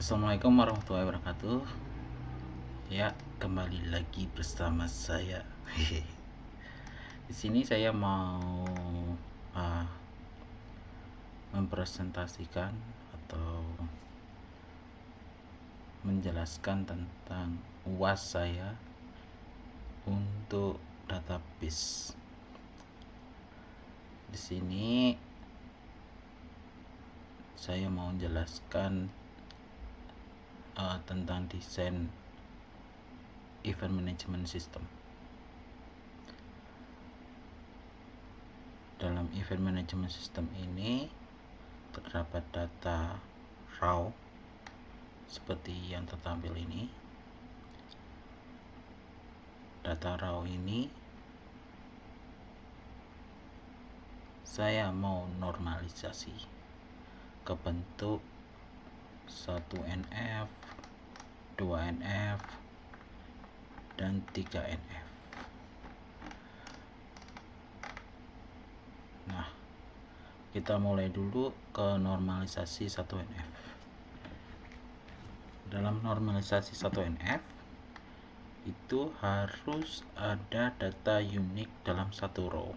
Assalamualaikum warahmatullahi wabarakatuh. Ya, kembali lagi bersama saya. Di sini saya mau mempresentasikan atau menjelaskan tentang UAS saya untuk database. Di sini saya mau menjelaskan tentang desain event management system. Dalam event management system ini terdapat data raw seperti yang tertampil ini. Data raw ini saya mau normalisasi ke bentuk 1NF, 2NF, dan 3NF. Nah, kita mulai dulu ke normalisasi 1NF. Dalam normalisasi 1NF itu harus ada data unik dalam satu row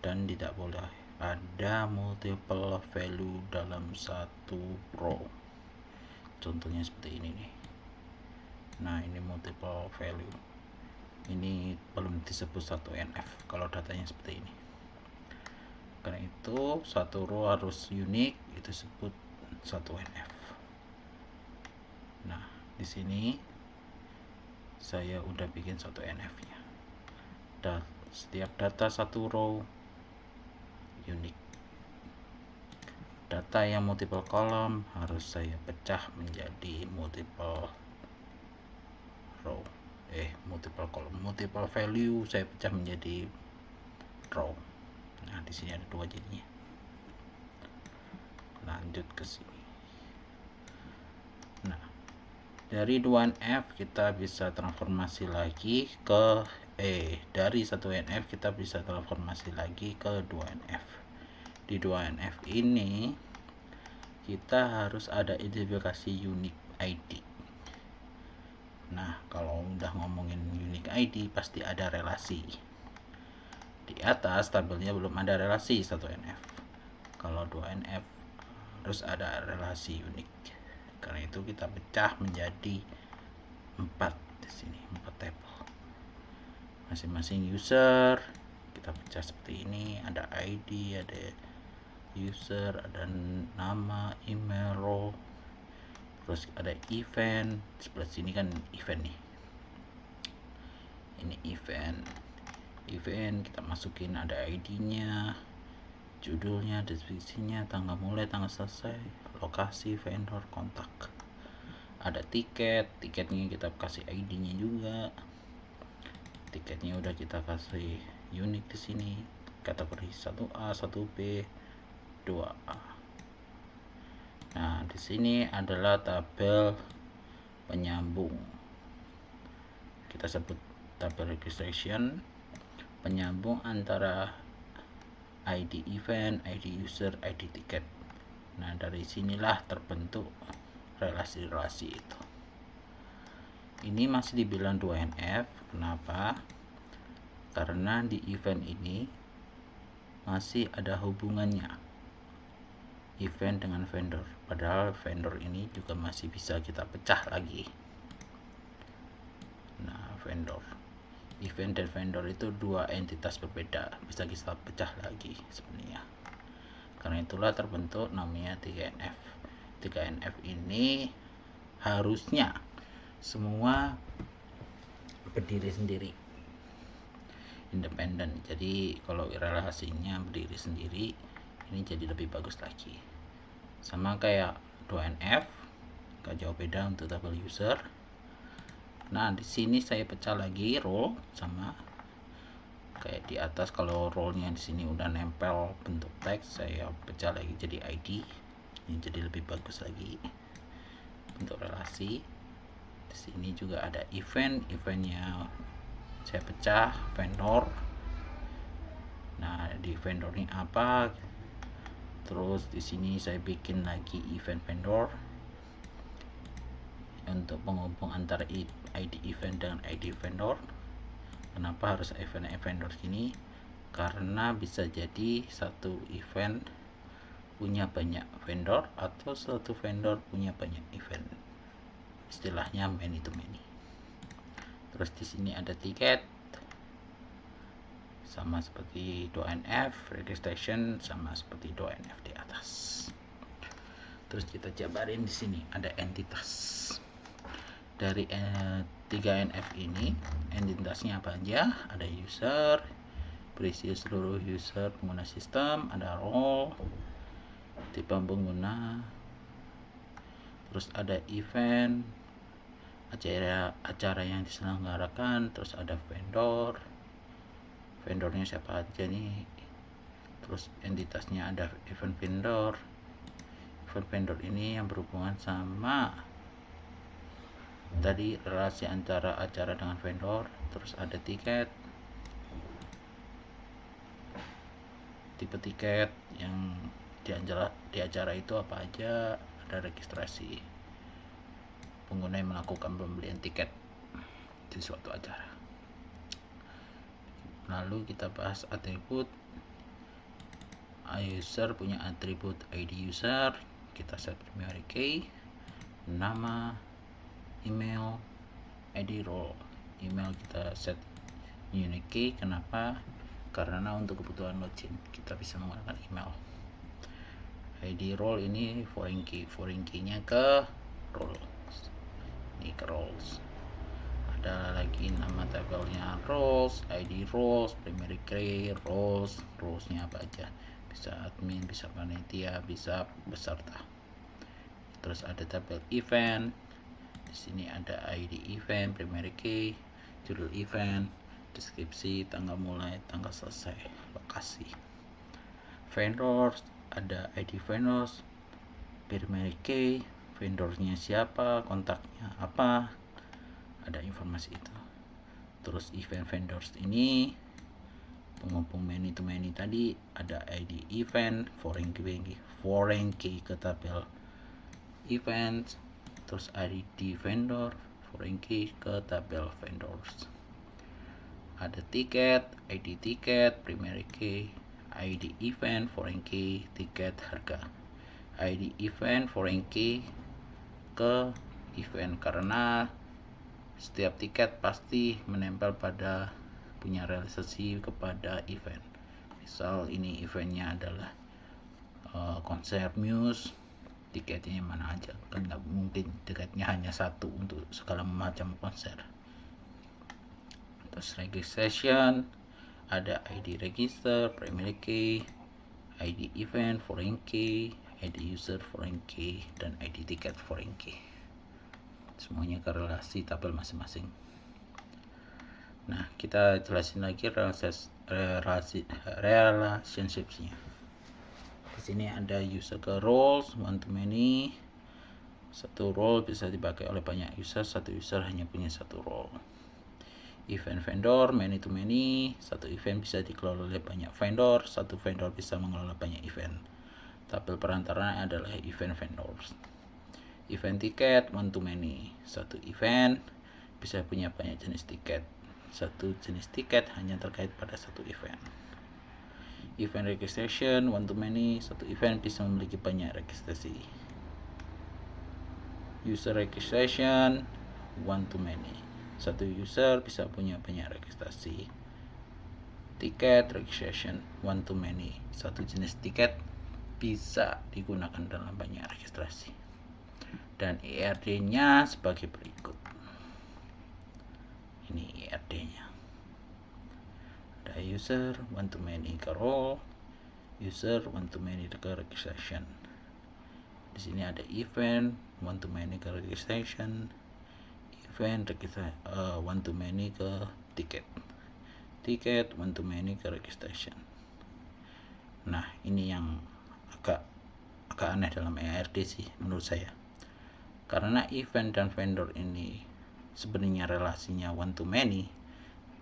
dan tidak boleh ada multiple value dalam satu row. Contohnya seperti ini nih. Nah, ini multiple value. Ini belum disebut 1NF kalau datanya seperti ini. Karena itu satu row harus unik, itu disebut 1NF. Nah, di sini saya udah bikin 1NF-nya. Dan setiap data satu row unik. Data yang multiple column harus saya pecah menjadi multiple row. Multiple column, multiple value saya pecah menjadi row. Nah, di sini ada dua jadinya. Lanjut ke sini. Nah, dari 2NF kita bisa transformasi lagi ke dari 1NF kita bisa transformasi lagi ke 2NF. Di 2NF ini kita harus ada identifikasi unique ID. Nah, kalau udah ngomongin unique ID pasti ada relasi. Di atas tabelnya belum ada relasi 1NF. Kalau 2NF harus ada relasi unik. Karena itu kita pecah menjadi 4 di sini, 4 tabel. Masing-masing user kita pecah seperti ini, ada ID, ada user, ada nama, email, row, terus ada event. Sebelah sini kan event nih. Ini event kita masukin, ada ID-nya, judulnya, deskripsinya, tanggal mulai, tanggal selesai, lokasi, vendor, kontak. Ada tiketnya kita kasih ID-nya juga. Tiketnya udah kita kasih unik di sini, kategori 1A, 1B, 2A. Nah, di sini adalah tabel penyambung. Kita sebut tabel registration, penyambung antara ID event, ID user, ID tiket. Nah, dari sinilah terbentuk relasi-relasi itu. Ini masih dibilang 2NF. Kenapa? Karena di event ini masih ada hubungannya event dengan vendor. Padahal vendor ini juga masih bisa kita pecah lagi. Nah, vendor, event dan vendor itu dua entitas berbeda, bisa kita pecah lagi sebenarnya. Karena itulah terbentuk namanya 3NF. 3NF ini harusnya semua berdiri sendiri, independen. Jadi kalau relasinya berdiri sendiri, ini jadi lebih bagus lagi. Sama kayak 2NF, gak jauh beda untuk tabel user. Nah, di sini saya pecah lagi role sama kayak di atas. Kalau role-nya di sini udah nempel bentuk teks, saya pecah lagi jadi ID. Ini jadi lebih bagus lagi untuk relasi. Di sini juga ada eventnya saya pecah vendor. Nah, di vendor ini apa? Terus di sini saya bikin lagi event vendor. untuk penghubung antara ID event dengan ID vendor. Kenapa harus event vendor ini? Karena bisa jadi satu event punya banyak vendor atau satu vendor punya banyak event. Istilahnya many to many. Terus di sini ada tiket, sama seperti 2NF, registration sama seperti 2NF di atas. Terus kita jabarin di sini ada entitas. Dari 3NF ini entitasnya apa aja? Ada user, berisi seluruh user pengguna sistem, ada role, tipe pengguna, terus ada event, acara yang diselenggarakan, terus ada vendornya siapa aja nih, terus entitasnya ada event vendor ini yang berhubungan sama tadi relasi antara acara dengan vendor. Terus ada tiket, tipe tiket yang di acara itu apa aja, ada registrasi pengguna yang melakukan pembelian tiket di suatu acara. Lalu kita bahas atribut. User punya atribut ID user, kita set primary key, nama, email, ID role. Email kita set unique key. Kenapa? Karena untuk kebutuhan login kita bisa menggunakan email. ID role ini foreign key nya ke roles, ini ke roles. Ada lagi nama tabelnya roles, ID roles, primary key, rolesnya apa aja, bisa admin, bisa panitia, bisa peserta. Terus ada tabel event. Di sini ada ID event, primary key, judul event, deskripsi, tanggal mulai, tanggal selesai, lokasi. Vendors, ada ID vendors, primary key, vendornya siapa, kontaknya apa, ada informasi itu. Terus event vendors ini penghubung many to many tadi, ada ID event, foreign key ke tabel event, terus ID vendor, foreign key ke tabel vendors. Ada tiket, ID tiket, primary key, ID event, foreign key, tiket, harga. ID event, foreign key ke event karena setiap tiket pasti menempel pada punya realisasi kepada event. Misal ini eventnya adalah konser Muse, tiketnya mana aja, kan nggak mungkin tiketnya hanya satu untuk segala macam konser. Terus registration, ada ID register, primary key, ID event, foreign key, ID user, foreign key, dan ID tiket, foreign key. Semuanya korelasi tabel masing-masing. Nah, kita jelasin lagi relationship-nya. Di sini ada user ke roles, one to many. Satu role bisa dipakai oleh banyak user, satu user hanya punya satu role. Event vendor, many to many. Satu event bisa dikelola oleh banyak vendor, satu vendor bisa mengelola banyak event. Tabel perantara adalah event vendors. Event tiket, one to many. Satu event bisa punya banyak jenis tiket, satu jenis tiket hanya terkait pada satu event. Event registration, one to many. Satu event bisa memiliki banyak registrasi. User registration, one to many. Satu user bisa punya banyak registrasi. Tiket registration, one to many. Satu jenis tiket bisa digunakan dalam banyak registrasi. Dan IRD-nya sebagai berikut. Ini IRD-nya. Ada user, one to many ke role, user, one to many ke registration. Di sini ada event, one to many ke registration, event, one to many ke tiket, tiket, one to many ke registration. Nah, ini yang agak aneh dalam IRD sih menurut saya. Karena event dan vendor ini sebenarnya relasinya one to many,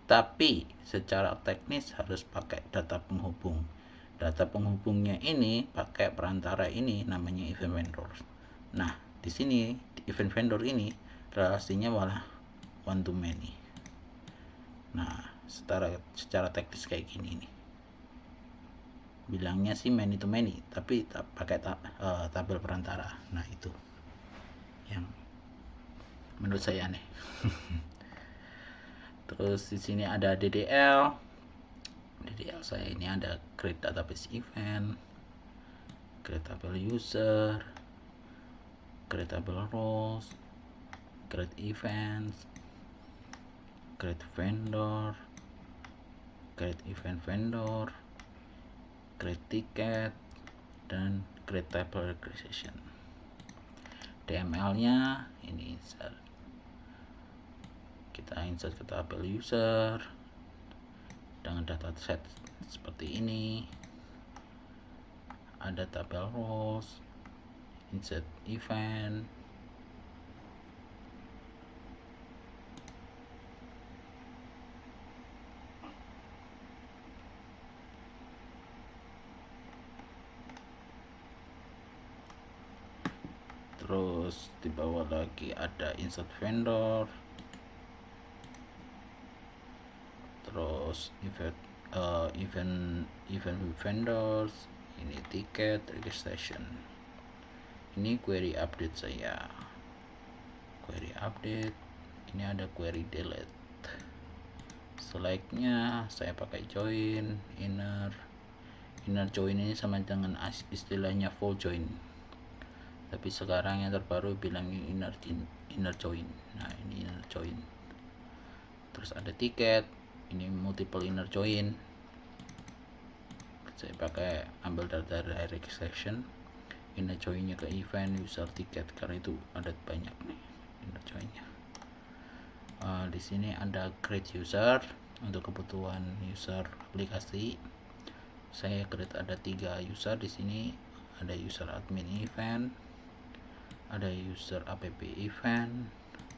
tapi secara teknis harus pakai data penghubung. Data penghubungnya ini pakai perantara ini namanya event vendor. Nah, di sini di event vendor ini relasinya malah one to many. Nah, secara teknis kayak gini nih, bilangnya sih many to many, tapi pakai tabel perantara. Nah, itu yang menurut saya aneh. Terus di sini ada DDL saya ini ada create database event, create table user, create table rows, create events, create vendor, create event vendor, create ticket, dan create table regression. DML nya ini insert, kita insert ke tabel user dengan dataset seperti ini. Ada tabel rows, insert event, terus di bawah lagi ada insert vendor, terus event vendors, ini ticket registration. Ini query update saya, query update. Ini ada query delete. Selectnya saya pakai join, inner join ini sama dengan istilahnya full join, tapi sekarang yang terbaru bilangnya inner join. Nah, ini inner join. Terus ada ticket, ini multiple inner join, saya pakai ambil data dari registration, inner joinnya ke event user ticket, karena itu ada banyak nih inner joinnya. Di sini ada create user untuk kebutuhan user aplikasi. Saya create ada 3 user di sini. Ada user admin event, ada user app event,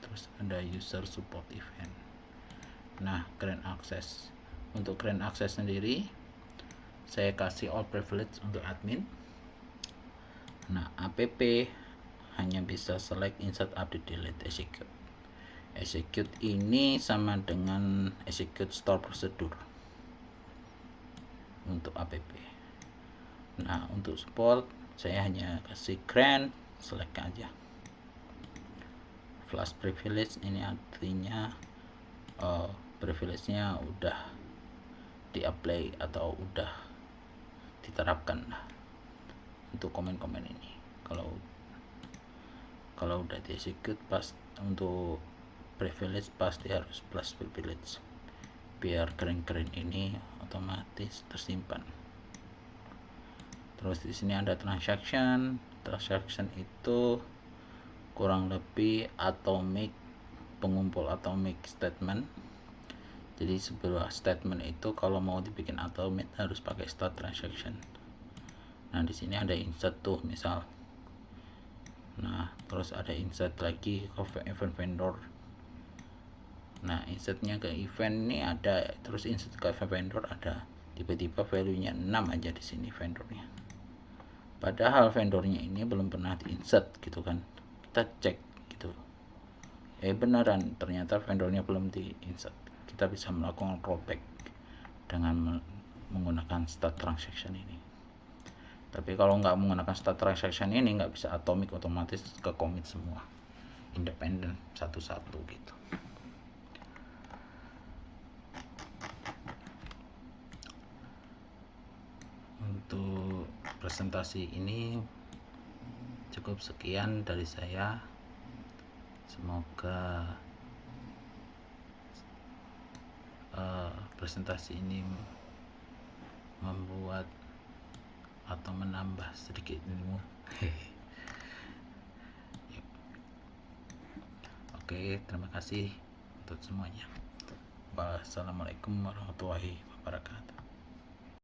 terus ada user support event. Nah, grant access, untuk grant access sendiri saya kasih all privilege untuk admin. Nah, app hanya bisa select, insert, update, delete, execute. Execute ini sama dengan execute store procedure untuk app. Nah, untuk support saya hanya kasih grant, select aja. Flash privilege ini artinya privilege-nya udah di-apply atau udah diterapkan untuk komen-komen ini. Kalau udah di-execute, pas untuk privilege pasti harus plus privilege biar green ini otomatis tersimpan. Terus di sini ada transaction itu kurang lebih atomic, pengumpul atomic statement. Jadi sebuah statement itu kalau mau dibikin atomic harus pakai start transaction. Nah, di sini ada insert tuh misal. Nah, terus ada insert lagi ke event vendor. Nah, insertnya ke event ini ada, terus insert ke event vendor ada. Tiba-tiba value-nya 6 aja di sini vendornya. Padahal vendornya ini belum pernah di-insert gitu kan. Kita cek gitu. Beneran ternyata vendornya belum di-insert. Kita bisa melakukan rollback dengan menggunakan start transaction ini. Tapi kalau nggak menggunakan start transaction ini nggak bisa atomic, otomatis ke commit semua, independen satu-satu gitu. Untuk presentasi ini cukup sekian dari saya. Semoga presentasi ini membuat atau menambah sedikit ilmu. Oke, terima kasih untuk semuanya. Wassalamualaikum warahmatullahi wabarakatuh.